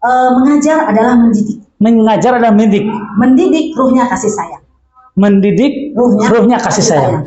Mengajar adalah mendidik. Mengajar adalah mendidik. Mendidik ruhnya kasih sayang. Mendidik ruhnya kasih sayang.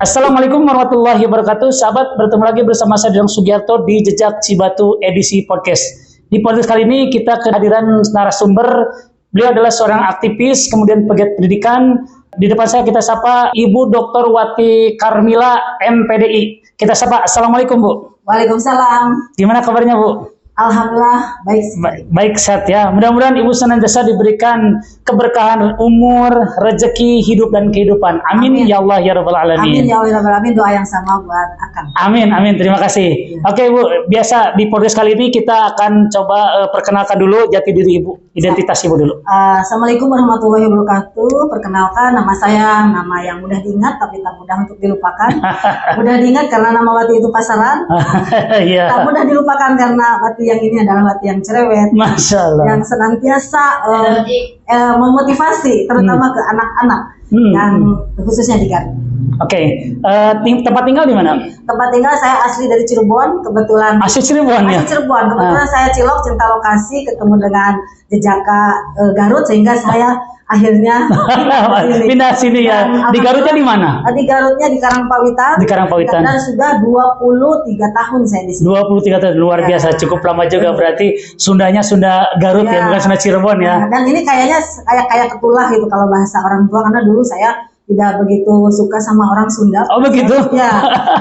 Assalamualaikum warahmatullahi wabarakatuh. Sahabat, bertemu lagi bersama saya Dong Sugiarto di Jejak Cibatu edisi podcast. Di podcast kali ini kita kehadiran narasumber. Beliau adalah seorang aktivis, kemudian pegiat pendidikan. Di depan saya kita sapa Ibu Dr. Wati Karmila, MPDI. Kita sapa. Assalamualaikum, Bu. Waalaikumsalam. Gimana kabarnya, Bu? Alhamdulillah baik. Baik, sehat ya. Mudah-mudahan Ibu senantiasa diberikan keberkahan umur, rezeki, hidup dan kehidupan. Amin, ya Allah ya Rabbal Alamin. Amin ya Allah ya Rabbal Alamin. Doa yang sama buat Akang. Amin, amin. Terima kasih. Oke, Bu. Biasa di podcast kali ini kita akan coba perkenalkan dulu jati diri Ibu, identitas Ibu dulu. Assalamualaikum warahmatullahi wabarakatuh. Perkenalkan, nama saya nama yang mudah diingat tapi tak mudah untuk dilupakan. Mudah diingat karena nama Wati itu pasaran. Iya. Tak mudah dilupakan karena Wati yang ini adalah Wati yang cerewet. Masya Allah. Yang senantiasa memotivasi terutama ke anak-anak yang khususnya di Garut. Oke. Tempat tinggal di mana? Tempat tinggal saya asli dari Cirebon, kebetulan. Asli Cirebon ya? Asli Cirebon, kebetulan saya cilok cinta lokasi ketemu dengan Jejaka Garut sehingga saya akhirnya pindah sini ya. Di Garutnya di mana? Di Garutnya di Karangpawitan. Di Karangpawitan. Dan sudah 23 tahun saya di sini. 23 tahun, luar biasa, cukup lama juga. Berarti Sundanya Sunda Garut ya, bukan Sunda Cirebon ya. Dan ini kayaknya kayak ketulah gitu kalau bahasa orang tua, karena dulu saya tidak begitu suka sama orang Sunda. Oh begitu? Ya,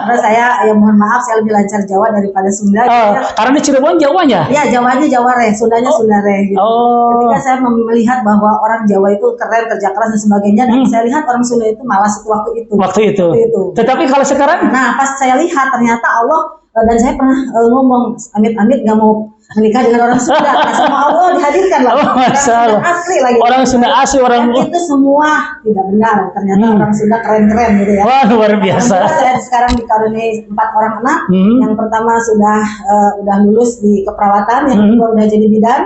karena saya mohon maaf saya lebih lancar Jawa daripada Sunda. Karena di Cirebon Jawanya? Ya, Jawanya Jawa Re, Sundanya Sunda Re. Gitu. Ketika saya melihat bahwa orang Jawa itu keren, kerja keras dan sebagainya, dan saya lihat orang Sunda itu malas waktu itu. Waktu itu. Tetapi kalau sekarang? Nah, pas saya lihat ternyata Allah, dan saya pernah ngomong amit-amit gak mau menikah dengan orang Sunda. Nah, sama Allah dihadirkan lah. Orang Sunda asli lagi. Orang Sunda asli, orang itu semua tidak benar. Ternyata orang Sunda keren-keren gitu ya. Wah, luar biasa. Saya sekarang dikaruniai 4 orang anak. Yang pertama sudah lulus di keperawatan, yang kedua udah jadi bidan,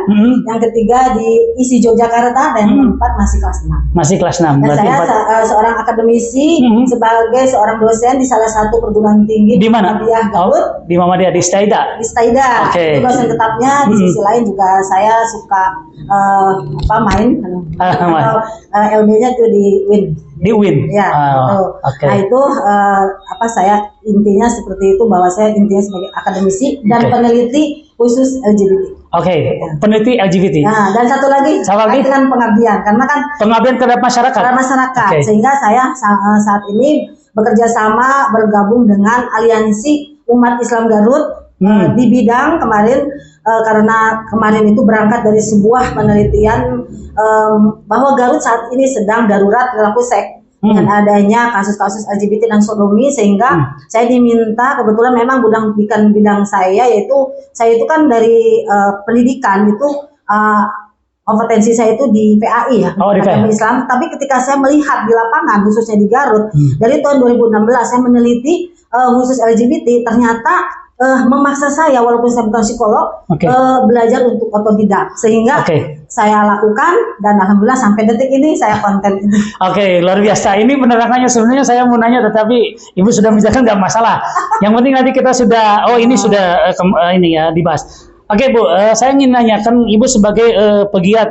yang ketiga di ISI Yogyakarta, dan yang keempat masih kelas 6. Masih kelas 6. Dan saya seorang akademisi sebagai seorang dosen di salah satu perguruan tinggi di mana? Muhammadiyah Garut. Di Muhammadiyah di Staida. Di Staida. Oke. Itu dosen tetap. Di sisi lain juga saya suka main atau LB-nya itu di WIN. Di WIN. Ya, gitu. Nah itu saya intinya seperti itu, bahwa saya intinya sebagai akademisi dan peneliti khusus LGBT. Peneliti LGBT. Nah, dan satu lagi dengan pengabdian, karena kan pengabdian terhadap masyarakat. Sehingga saya saat ini bekerja sama bergabung dengan Aliansi Umat Islam Garut. Di bidang kemarin karena kemarin itu berangkat dari sebuah penelitian bahwa Garut saat ini sedang darurat perilaku seks dengan adanya kasus-kasus LGBT dan sodomi, sehingga saya diminta, kebetulan memang bukan bidang saya, yaitu saya itu kan dari pendidikan itu kompetensi saya itu di PAI ya, Agama Islam. Tapi ketika saya melihat di lapangan khususnya di Garut dari tahun 2016 saya meneliti khusus LGBT, ternyata memaksa saya, walaupun saya bukan psikolog, belajar untuk otodidak, sehingga saya lakukan, dan alhamdulillah sampai detik ini saya konten ini. Luar biasa. Ini penerangannya sebenarnya saya mau nanya, tetapi Ibu sudah menjelaskan, nggak masalah. Yang penting nanti kita sudah, ini sudah ini ya dibahas. Bu, saya ingin nanyakan Ibu sebagai pegiat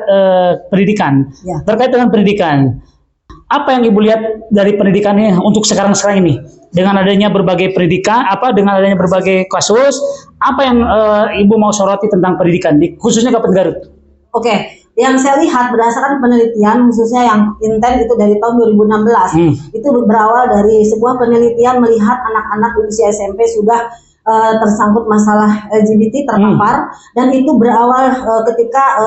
pendidikan, terkait dengan pendidikan. Apa yang Ibu lihat dari pendidikannya untuk sekarang ini? Dengan adanya berbagai pendidikan, dengan adanya berbagai kasus, apa yang Ibu mau soroti tentang pendidikan, khususnya Kabupaten Garut? Yang saya lihat berdasarkan penelitian, khususnya yang intent itu dari tahun 2016, itu berawal dari sebuah penelitian melihat anak-anak usia SMP sudah tersangkut masalah LGBT, terpapar, dan itu berawal ketika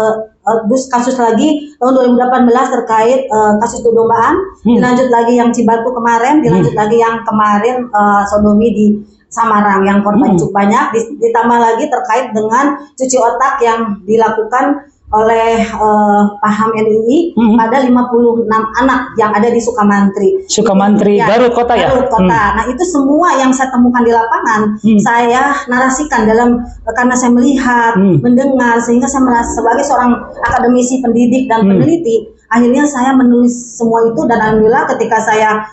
kasus lagi tahun 2018 terkait kasus domba-dombaan, dilanjut lagi yang Cibatu kemarin, dilanjut lagi yang kemarin sodomi di Samarang yang korban cukup banyak, ditambah lagi terkait dengan cuci otak yang dilakukan oleh Paham NII pada 56 anak yang ada di Sukamantri. Sukamantri, Ya, Garut Kota ya? Garut Kota. Nah, itu semua yang saya temukan di lapangan, saya narasikan karena saya melihat, mendengar, sehingga saya merasa sebagai seorang akademisi, pendidik, dan peneliti, akhirnya saya menulis semua itu, dan alhamdulillah ketika saya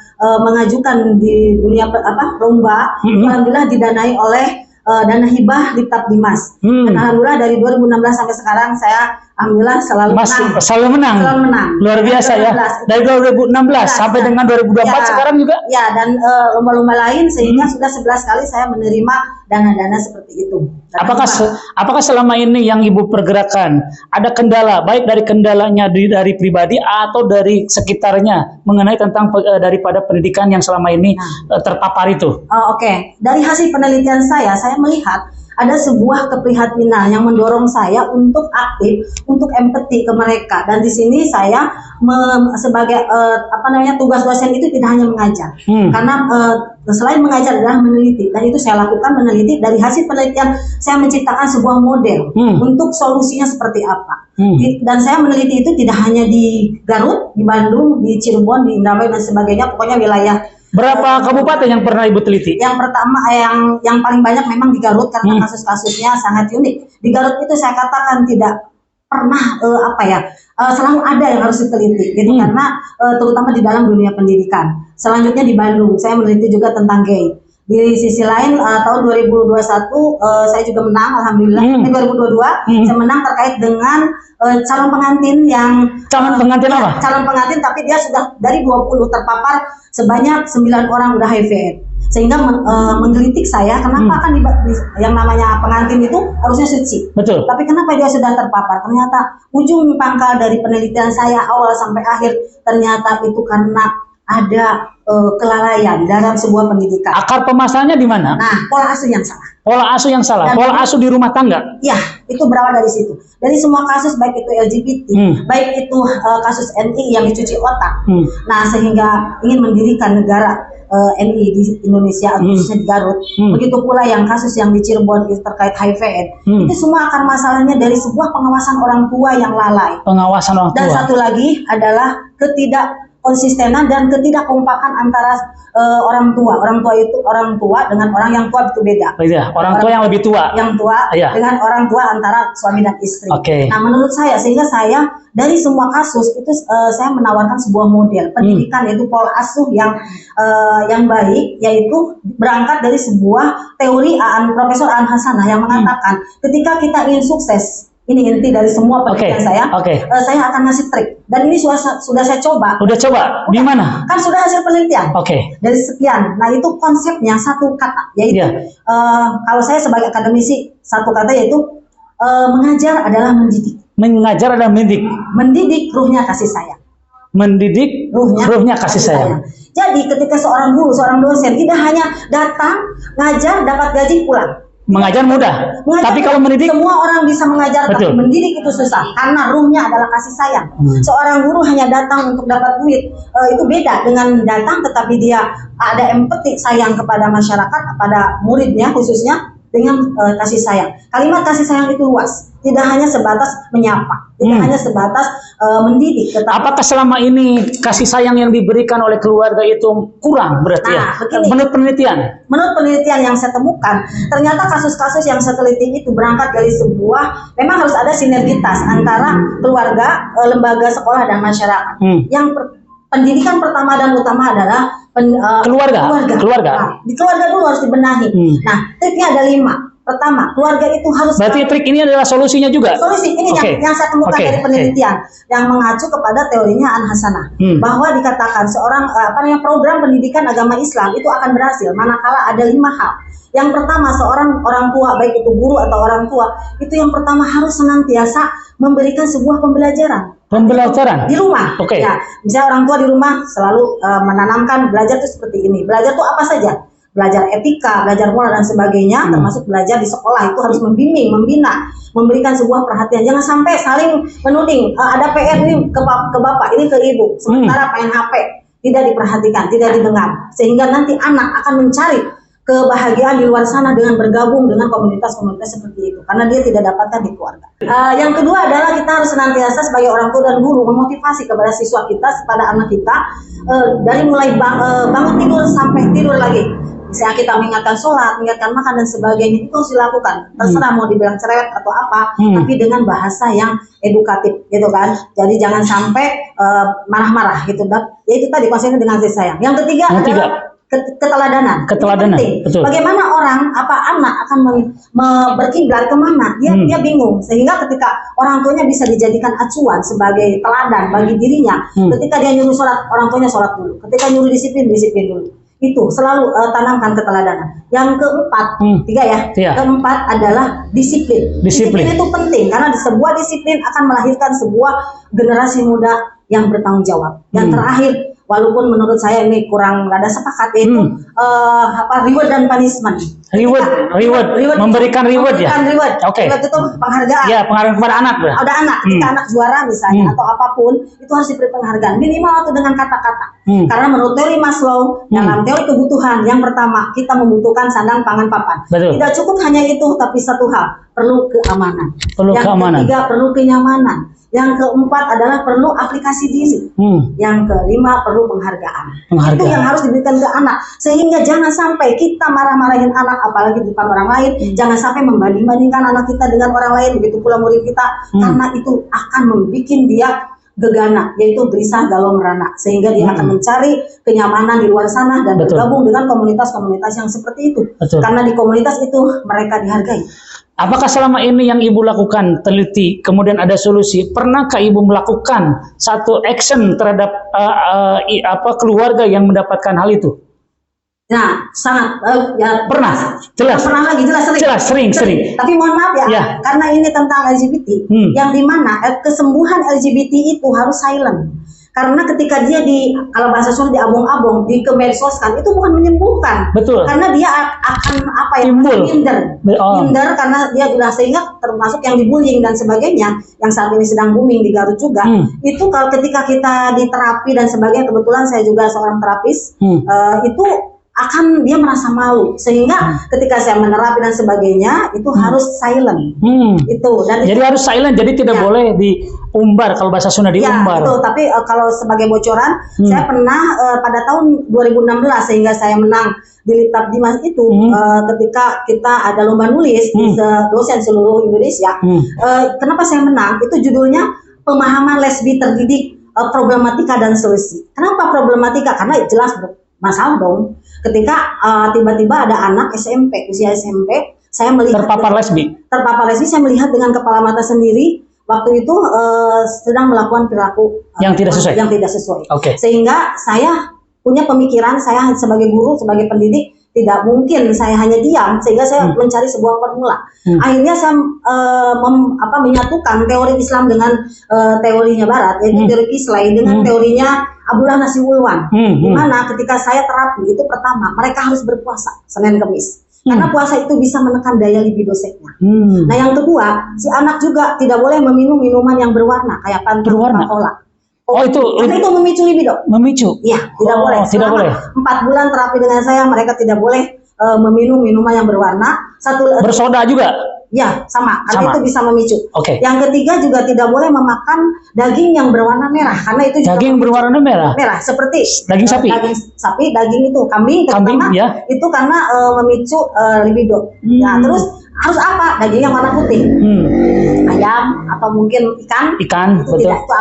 mengajukan di dunia lomba, alhamdulillah didanai oleh dana hibah Liptab Dimas. Dan alhamdulillah dari 2016 sampai sekarang saya alhamdulillah selalu menang. Selalu menang. Selalu menang. Luar biasa ya. Dari 2016 sampai dengan 2024 ya, sekarang juga. Ya, dan lomba-lomba lain sehingga sudah 11 kali saya menerima dana-dana seperti itu. Apakah selama ini yang Ibu pergerakan ada kendala, baik dari kendalanya dari pribadi atau dari sekitarnya mengenai tentang daripada pendidikan yang selama ini terpapar itu? Oke. Dari hasil penelitian saya melihat ada sebuah keprihatinan yang mendorong saya untuk aktif, untuk empati ke mereka. Dan di sini saya sebagai tugas dosen itu tidak hanya mengajar, karena selain mengajar adalah meneliti, dan itu saya lakukan meneliti. Dari hasil penelitian saya menciptakan sebuah model untuk solusinya seperti apa. Dan saya meneliti itu tidak hanya di Garut, di Bandung, di Cirebon, di Indramayu dan sebagainya, pokoknya wilayah. Berapa kabupaten yang pernah Ibu teliti? Yang pertama, yang paling banyak memang di Garut, karena kasus-kasusnya sangat unik. Di Garut itu saya katakan tidak pernah selalu ada yang harus diteliti, gitu, karena terutama di dalam dunia pendidikan. Selanjutnya di Bandung, saya meneliti juga tentang gay. Di sisi lain tahun 2021 saya juga menang, alhamdulillah. 2022 saya menang terkait dengan calon pengantin yang apa? Calon pengantin, tapi dia sudah dari 20 terpapar sebanyak 9 orang udah HIV. Sehingga menggelitik saya, kenapa kan yang namanya pengantin itu harusnya suci. Betul. Tapi kenapa dia sudah terpapar? Ternyata ujung pangkal dari penelitian saya awal sampai akhir, ternyata itu karena ada kelalaian dalam sebuah pendidikan. Akar permasalahannya di mana? Nah, pola asuh yang salah. Pola asuh yang salah. Dan pola asuh di rumah tangga. Ya, itu berawal dari situ. Dari semua kasus, baik itu LGBT, baik itu kasus NI yang dicuci otak. Nah, sehingga ingin mendirikan negara NI di Indonesia, khususnya di Garut. Begitu pula yang kasus yang di Cirebon itu terkait HIV/AIDS. Itu semua akar masalahnya dari sebuah pengawasan orang tua yang lalai. Pengawasan orang tua. Dan satu lagi adalah ketidakkonsistenan dan ketidakkompakan antara orang tua dengan orang yang tua itu beda. Orang tua yang lebih tua. Yang tua dengan orang tua antara suami dan istri. Nah, menurut saya, sehingga saya dari semua kasus itu saya menawarkan sebuah model pendidikan, yaitu pola asuh yang baik, yaitu berangkat dari sebuah teori Profesor Aan Hasanah yang mengatakan ketika kita ingin sukses. Ini inti dari semua penelitian saya. Saya akan ngasih trik. Dan ini sudah saya coba. Udah coba? Di mana? Kan sudah hasil penelitian. Dari sekian. Nah, itu konsepnya satu kata. Yaitu, kalau saya sebagai akademisi, satu kata yaitu mengajar adalah mendidik. Mengajar adalah mendidik. Mendidik ruhnya kasih sayang. Mendidik ruhnya kasih sayang. Jadi ketika seorang guru, seorang dosen tidak hanya datang, ngajar, dapat gaji, pulang. Mengajar mudah, tapi kalau mendidik semua orang bisa mengajar, tapi mendidik itu susah karena ruhnya adalah kasih sayang. Seorang guru hanya datang untuk dapat duit, itu beda dengan datang tetapi dia ada empati, sayang kepada masyarakat, kepada muridnya khususnya dengan kasih sayang. Kalimat kasih sayang itu luas, tidak hanya sebatas menyapa, tidak hanya sebatas mendidik. Apakah selama ini kasih sayang yang diberikan oleh keluarga itu kurang berarti begini, menurut penelitian? Menurut penelitian yang saya temukan, ternyata kasus-kasus yang saya teliti itu berangkat dari memang harus ada sinergitas antara keluarga, lembaga sekolah dan masyarakat. Yang pendidikan pertama dan utama adalah keluarga. Nah, di keluarga dulu harus dibenahi. Nah, triknya ada 5. Pertama, keluarga itu harus. Berarti trik ini adalah solusinya juga. Solusi ini yang saya temukan dari penelitian yang mengacu kepada teorinya Aan Hasanah, bahwa dikatakan seorang program pendidikan agama Islam itu akan berhasil manakala ada 5 hal. Yang pertama, seorang orang tua, baik itu guru atau orang tua, itu yang pertama harus senantiasa memberikan sebuah pembelajaran. Di rumah. Ya, misalnya orang tua di rumah selalu menanamkan belajar itu seperti ini. Belajar itu apa saja? Belajar etika, belajar moral dan sebagainya, termasuk belajar di sekolah itu harus membimbing, membina, memberikan sebuah perhatian. Jangan sampai saling menuding, ada PR ini ke bapak, ini ke ibu, sementara main HP, tidak diperhatikan, tidak didengar, sehingga nanti anak akan mencari kebahagiaan di luar sana dengan bergabung dengan komunitas-komunitas seperti itu, karena dia tidak dapatkan di keluarga. Yang kedua adalah kita harus senantiasa sebagai orang tua dan guru memotivasi kepada siswa kita, kepada anak kita, dari mulai bangun tidur sampai tidur lagi. Misalnya kita mengingatkan sholat, mengingatkan makan dan sebagainya, itu harus dilakukan. Terserah mau dibilang cerewet atau apa, tapi dengan bahasa yang edukatif, gitu kan. Jadi jangan sampai marah-marah gitu. Ya itu tadi konsepnya dengan kasih sayang. Yang ketiga adalah keteladanan. Keteladanan, betul. Bagaimana orang anak akan berkiblat kemana? Dia bingung. Sehingga ketika orang tuanya bisa dijadikan acuan sebagai teladan bagi dirinya. Ketika dia nyuruh sholat, orang tuanya sholat dulu. Ketika nyuruh disiplin dulu. Itu selalu tanamkan keteladanan. Yang keempat, tiga ya. Keempat adalah disiplin. Disiplin itu penting karena di sebuah disiplin akan melahirkan sebuah generasi muda yang bertanggung jawab. Yang terakhir, walaupun menurut saya ini kurang rada sepakat, itu reward dan punishment. Reward, memberikan reward ya. Oke. Reward itu penghargaan. Ya, penghargaan kepada anak. Ada anak, ketika anak juara misalnya atau apapun, itu harus diberi penghargaan minimal itu dengan kata-kata. Karena menurut teori Maslow, dalam teori kebutuhan, yang pertama kita membutuhkan sandang, pangan, papan. Betul. Tidak cukup hanya itu, tapi satu hal, perlu keamanan. Yang ketiga perlu kenyamanan. Yang keempat adalah perlu aplikasi diri. Yang kelima perlu penghargaan. Itu yang harus diberikan ke anak. Sehingga jangan sampai kita marah-marahin anak, apalagi di depan orang lain. Jangan sampai membanding-bandingkan anak kita dengan orang lain. Begitu pula murid kita. Karena itu akan membuat dia gegana, yaitu gelisah, galau, merana. Sehingga dia akan mencari kenyamanan di luar sana dan bergabung dengan komunitas-komunitas yang seperti itu. Karena di komunitas itu mereka dihargai. Apakah selama ini yang Ibu lakukan, teliti, kemudian ada solusi? Pernahkah Ibu melakukan satu action terhadap keluarga yang mendapatkan hal itu? Nah, sangat ya, pernah, jelas. Pernah lagi, jelas sering. Tapi mohon maaf ya, karena ini tentang LGBT, yang dimana kesembuhan LGBT itu harus silent. Karena ketika dia kalau bahasa Sunda diabong-abong, dikemedsos-kan, itu bukan menyembuhkan. Betul. Karena dia akan minder karena dia sudah, sehingga termasuk yang dibullying dan sebagainya, yang saat ini sedang booming di Garut juga. Itu kalau ketika kita di terapi dan sebagainya, kebetulan saya juga seorang terapis, itu akan dia merasa malu, sehingga ketika saya menerapi dan sebagainya itu harus silent. Jadi harus silent, jadi tidak boleh diumbar, kalau bahasa Sunda diumbar. Betul, tapi kalau sebagai bocoran, saya pernah pada tahun 2016 sehingga saya menang di Litap Dimas itu, ketika kita ada lomba nulis di dosen seluruh Indonesia. Kenapa saya menang? Itu judulnya Pemahaman Lesbi Terdidik, Problematika dan Solusi. Kenapa problematika? Karena jelas masalah dong. Ketika tiba-tiba ada anak SMP, usia SMP, saya melihat terpapar lesbi, saya melihat dengan kepala mata sendiri. Waktu itu sedang melakukan perilaku yang tidak sesuai. Sehingga saya punya pemikiran, saya sebagai guru, sebagai pendidik, tidak mungkin saya hanya diam, sehingga saya mencari sebuah formula. Akhirnya saya menyatukan teori Islam dengan teorinya Barat, yaitu teori Kislai dengan teorinya Abdullah Nasiwulwan. Di mana ketika saya terapi itu pertama, mereka harus berpuasa Senin Kamis. Karena puasa itu bisa menekan daya libido seksnya. Nah, yang kedua, si anak juga tidak boleh meminum minuman yang berwarna kayak Fanta, Coca-Cola. Karena itu memicu libido. Iya, tidak boleh. Tidak boleh. 4 bulan terapi dengan saya, mereka tidak boleh meminum minuman yang berwarna. Bersoda juga. Ya, sama. Karena itu bisa memicu. Yang ketiga juga tidak boleh memakan daging yang berwarna merah, karena itu juga daging berwarna merah. Seperti daging sapi. Daging itu kambing ya. Itu karena memicu libido. Ya, terus harus apa? Daging yang warna putih. Ayam atau mungkin ikan. Itu betul. Itu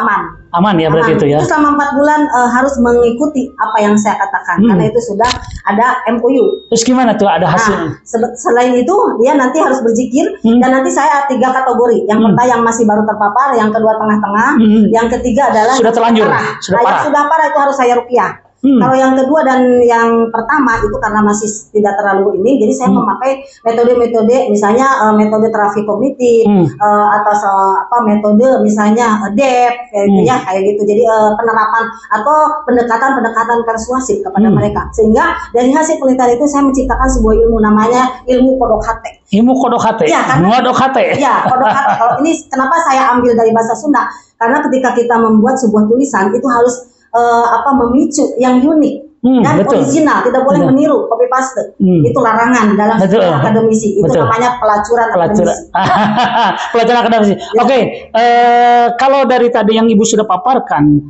aman ya, berarti itu ya. Itu selama 4 bulan harus mengikuti apa yang saya katakan, karena itu sudah ada MOU. Terus gimana tuh, ada hasilnya? Selain itu dia nanti harus berzikir, dan nanti saya 3 kategori. Yang pertama yang masih baru terpapar, yang kedua tengah-tengah, yang ketiga adalah sudah terlanjur, sudah parah itu harus saya ruqyah. Kalau yang kedua dan yang pertama itu karena masih tidak terlalu ini, jadi saya memakai metode-metode, misalnya metode terapi kognitif, atau metode misalnya DEP, kayak gitu. Jadi penerapan atau pendekatan persuasif kepada mereka. Sehingga dari hasil penelitian itu saya menciptakan sebuah ilmu, namanya ilmu kodok hate. Ilmu kodok hate. Ya, kodok hate. Ya, kodok hate. Kalau ini kenapa saya ambil dari bahasa Sunda? Karena ketika kita membuat sebuah tulisan itu harus memicu yang unik. dan betul. original, tidak boleh meniru, copy paste. Itu larangan dalam akademisi. Itu namanya pelacuran akademisi. Pelacuran akademisi. Oke, kalau dari tadi yang Ibu sudah paparkan,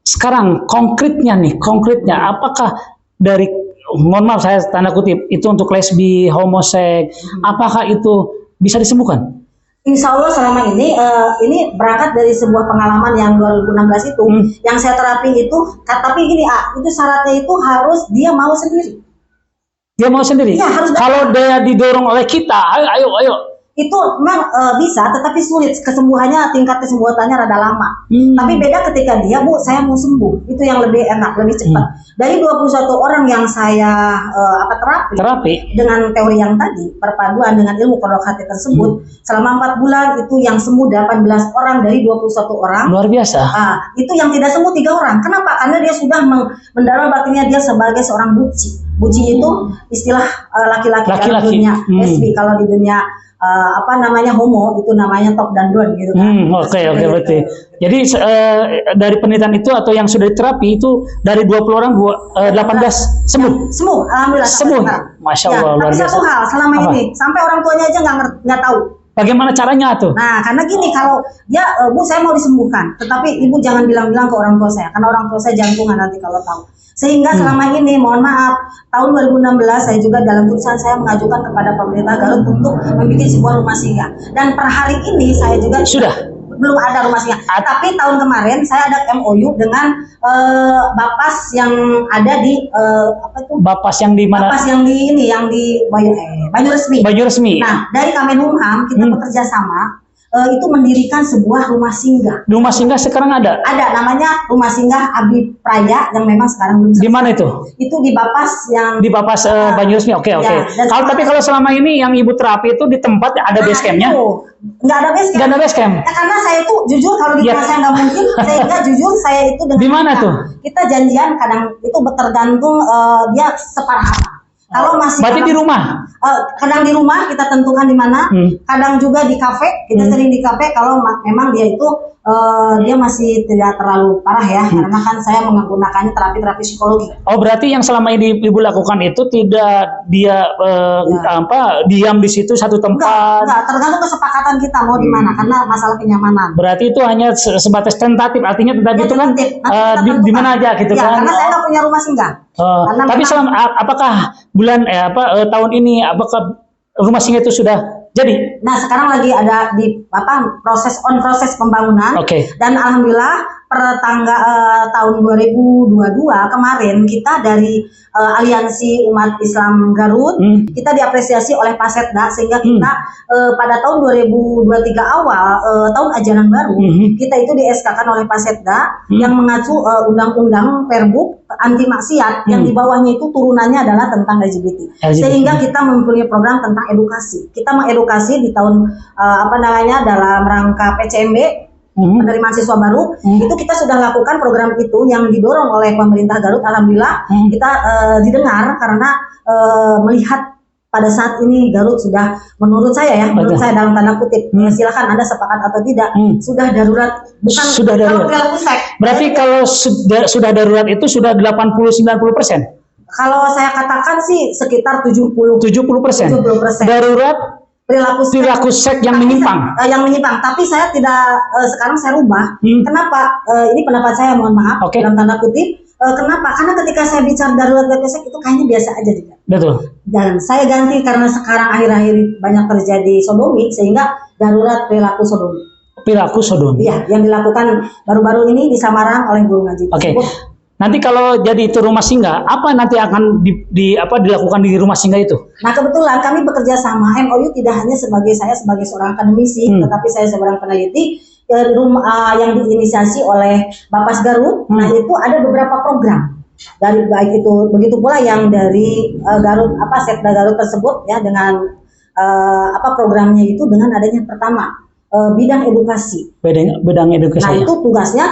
sekarang konkretnya apakah dari, mohon maaf saya tanda kutip, itu untuk lesbi, homoseks, apakah itu bisa disembuhkan? Insya Allah selama ini berangkat dari sebuah pengalaman yang 2016 itu, yang saya terapi itu, tapi gini itu syaratnya itu harus dia mau sendiri. Dia mau sendiri? Ya, harus. Kalau dia didorong oleh kita, ayo. Itu memang bisa, tetapi sulit, kesembuhannya, tingkat kesembuhannya rada lama. Tapi beda ketika dia, Bu, saya mau sembuh, itu yang lebih enak, lebih cepat. Dari 21 orang yang saya terapi dengan teori yang tadi, perpaduan dengan ilmu kodok hati tersebut, selama 4 bulan itu yang sembuh 18 orang dari 21 orang. Luar biasa. Itu yang tidak sembuh 3 orang. Kenapa? Karena dia sudah mendalam batinnya dia sebagai seorang buci. Buci itu istilah laki-laki dalam dunia lesbi. Kalau di dunia homo itu namanya top dan down gitu kan. Oke, berarti. Jadi dari penelitian itu atau yang sudah diterapi itu dari 20 orang 18 sembuh. Sembuh, alhamdulillah. Sembuh. Masya Allah, luar tapi biasa. satu hal selama ini sampai orang tuanya aja nggak tahu. Bagaimana caranya tuh? Nah, karena gini, kalau dia, Bu, saya mau disembuhkan, tetapi Ibu jangan bilang-bilang ke orang tua saya, karena orang tua saya jantungan nanti kalau tahu. Sehingga selama ini, mohon maaf, tahun 2016 saya juga dalam tulisan saya mengajukan kepada pemerintah Garut untuk membuat sebuah rumah singgah. Dan per hari ini saya juga sudah belum ada rumah singgah. Tapi tahun kemarin saya ada MOU dengan Bapas yang ada di Bapas yang di mana? Bapas yang di ini, yang di Banyuresmi. Banyuresmi. Nah, dari Kemenkumham kita bekerja sama. Itu mendirikan sebuah rumah singgah. Rumah singgah sekarang ada? Ada, namanya Rumah Singgah Abi Praya yang memang sekarang belum selesai. Di mana itu? Itu di Bapas yang di Bapas Banyuresmi. Oke. Tapi kalau selama ini yang Ibu terapi itu di tempat ada base camp-nya? Nggak ada base camp. Nggak ada base camp. Karena saya itu jujur kalau di rumah saya nggak mungkin, sehingga jujur saya itu dengan di mana tuh? Kita janjian kadang itu tergantung dia separah apa. Kalau masih berarti di rumah? Kadang di rumah kita tentukan di mana, kadang juga di kafe, kita sering di kafe kalau memang dia itu dia masih tidak terlalu parah ya, karena kan saya menggunakannya terapi psikologi. Oh, berarti yang selama ini Ibu lakukan itu tidak dia diam di situ satu tempat? Enggak, tergantung kesepakatan kita mau di mana, karena masalah kenyamanan. Berarti itu hanya sebatas tentatif, artinya tentatif itu kan di mana aja gitu kan? Karena saya nggak punya rumah singgah. Tapi apakah tahun ini apakah rumah singgah itu sudah jadi? Nah, sekarang lagi ada di proses pembangunan. Dan alhamdulillah per tahun 2022 kemarin kita dari Aliansi Umat Islam Garut kita diapresiasi oleh Pasetda sehingga kita pada tahun 2023 awal tahun ajaran baru kita itu di-SK-kan oleh Pasetda yang mengacu undang-undang Perbuk anti maksiat yang di bawahnya itu turunannya adalah tentang LGBT. Sehingga kita mempunyai program tentang edukasi. Kita mengedukasi di tahun dalam rangka PCMB penerimaan siswa baru itu kita sudah lakukan program itu yang didorong oleh pemerintah Garut. Alhamdulillah kita didengar karena melihat pada saat ini Garut sudah menurut saya dalam tanda kutip silakan Anda sepakat atau tidak sudah darurat, bukan sudah darurat. Berarti kalau sudah darurat itu sudah 80-90%. Kalau saya katakan sih sekitar 70%. Darurat perilaku seks yang menyimpang. Tapi saya tidak sekarang saya rubah. Kenapa? Ini pendapat saya, mohon maaf dalam tanda kutip. Kenapa? Karena ketika saya bicara darurat perilaku seks itu kayaknya biasa aja juga. Betul. Dan saya ganti karena sekarang akhir-akhir banyak terjadi sodomi sehingga darurat perilaku sodomi. Perilaku sodomi. Iya, yang dilakukan baru-baru ini di Samarang oleh guru ngaji. Nanti kalau jadi itu rumah singgah, apa nanti akan dilakukan di rumah singgah itu? Nah, kebetulan kami bekerja sama MOU tidak hanya sebagai seorang akademisi, tetapi saya seorang peneliti yang diinisiasi oleh Bapas Garut. Nah, itu ada beberapa program dari baik itu begitu pula yang dari Garut Setda Garut tersebut ya dengan programnya itu dengan adanya pertama bidang edukasi. Bidang edukasi. Nah, itu tugasnya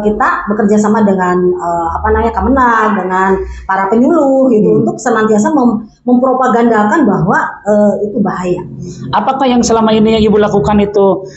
kita bekerja sama dengan Kemenag, dengan para penyuluh gitu untuk senantiasa mempropagandakan bahwa itu bahaya. Apakah yang selama ini yang Ibu lakukan itu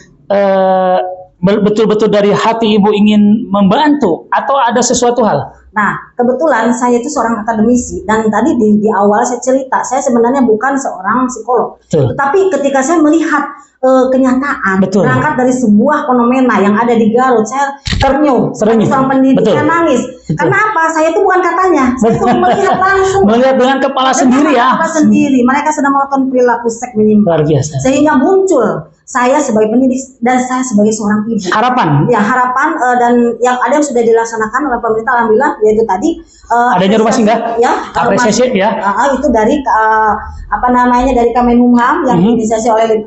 betul-betul dari hati Ibu ingin membantu atau ada sesuatu hal? Nah, kebetulan saya itu seorang akademisi dan tadi di awal saya cerita, saya sebenarnya bukan seorang psikolog. Betul. Tetapi ketika saya melihat kenyataan, Betul. berangkat dari sebuah fenomena yang ada di Garut, saya ternyuh. Seorang pendidik, Betul. saya nangis. Betul. Karena apa? Saya itu bukan katanya, saya itu melihat langsung. Melihat dengan kepala sendiri ya. Kepala sendiri, mereka sedang melakukan perilaku seks menyimpang. Luar biasa. Sehingga muncul saya sebagai pendidik dan saya sebagai seorang ibu. Harapan. Ya, harapan dan yang ada yang sudah dilaksanakan oleh pemerintah, alhamdulillah, yaitu tadi adanya rumah singgah. Ya, apresiasi ya. Itu dari dari Kemenkumham yang diinisiasi oleh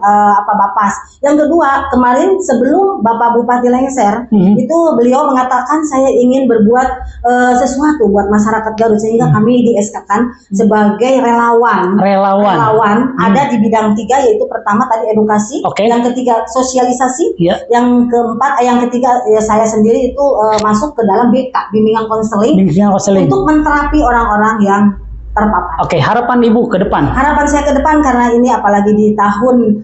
Bapas. Yang kedua, kemarin sebelum Bapak Bupati lengser, itu beliau mengatakan saya ingin berbuat sesuatu buat masyarakat Garut, sehingga kami di-SK-kan sebagai relawan. Ada di bidang 3, yaitu pertama tadi edukasi, yang ketiga sosialisasi, yang keempat, yang ketiga ya saya sendiri itu masuk ke dalam BK, bimbingan konseling, untuk menterapi orang-orang yang terpapar. Oke, harapan Ibu ke depan. Harapan saya ke depan, karena ini apalagi di tahun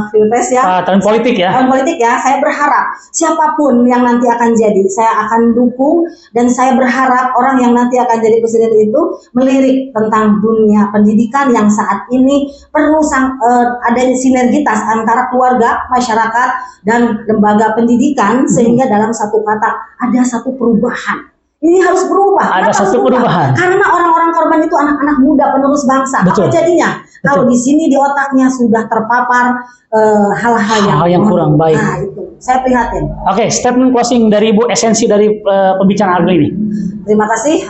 Pilpres ya. Tahun politik ya. Tahun politik ya, saya berharap siapapun yang nanti akan jadi, saya akan dukung, dan saya berharap orang yang nanti akan jadi presiden itu melirik tentang dunia pendidikan yang saat ini perlu ada sinergitas antara keluarga, masyarakat, dan lembaga pendidikan, sehingga dalam satu kata ada satu perubahan. Ini harus berubah. Ada satu perubahan. Karena orang-orang korban itu anak-anak muda penerus bangsa. Betul. Apa jadinya? Betul. Kalau di sini di otaknya sudah terpapar hal-hal yang kurang baik. Nah, itu saya prihatin. Oke, statement closing dari Ibu, esensi dari pembicaraan hari ini. Terima kasih.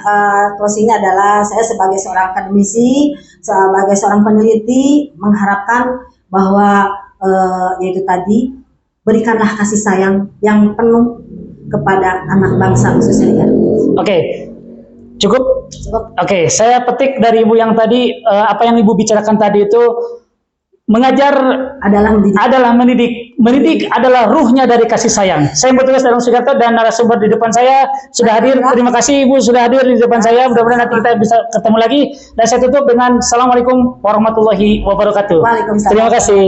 Closingnya adalah saya sebagai seorang akademisi, sebagai seorang peneliti, mengharapkan bahwa yaitu tadi, berikanlah kasih sayang yang penuh kepada anak bangsa, khususnya di Garut. Oke, cukup. Oke, saya petik dari Ibu yang tadi, apa yang Ibu bicarakan tadi itu, mengajar adalah mendidik. Mendidik adalah ruhnya dari kasih sayang. Saya bertugas dalam Sugarto, dan narasumber di depan saya sudah hadir. Terima kasih Ibu sudah hadir di depan saya. Mudah-mudahan nanti kita bisa ketemu lagi. Dan saya tutup dengan Assalamualaikum warahmatullahi wabarakatuh. Waalaikumsalam. Terima kasih.